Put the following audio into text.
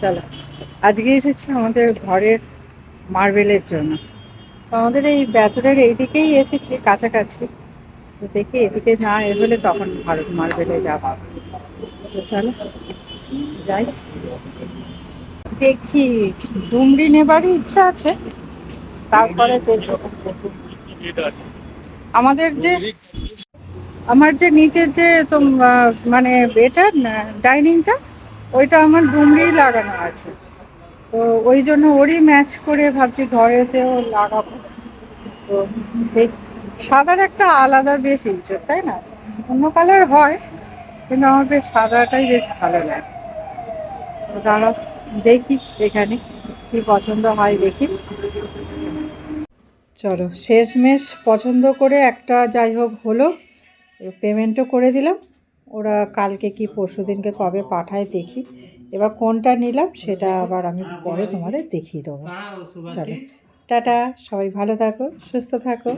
চলো, আজকে এসেছি আমাদের ঘরের মার্বেলের জন্য। তো আমাদের এই ব্যাচেলের এইদিকেই এসেছি কাছাকাছি। তো দেখি এদিকে না এগোলে তখন ভারত মার্বেলে যাবো। তো চলো যাই, দেখি। ডুমরি নেবারই ইচ্ছা আছে, তারপরে দেখি। আমাদের যে আমার যে নিচের যে মানে এটা ডাইনিংটা, ওইটা আমার ডুমরি লাগানো আছে। তো ওই জন্য ওরই ম্যাচ করে ভাবছি ঘরেতেও লাগাবো। তো দেখ, সাদার একটা আলাদা বেশ ইজ্জত, তাই না? অন্য কালার হয়, কিন্তু আমার বেশ সাদাটাই বেশ ভালো লাগে। তো দাঁড়াও, দেখি এখানে কি পছন্দ হয় দেখি। চলো, শেষমেশ পছন্দ করে একটা যাই হোক হলো, পেমেন্টও করে দিলাম। ওরা কালকে কি পরশু দিনকে কবে পাঠায় দেখি। এবার কোনটা নিলাম সেটা আবার আমি পরে তোমাদের দেখিয়ে দেবো। চলো, টাটা, সবাই ভালো থাকো, সুস্থ থাকো।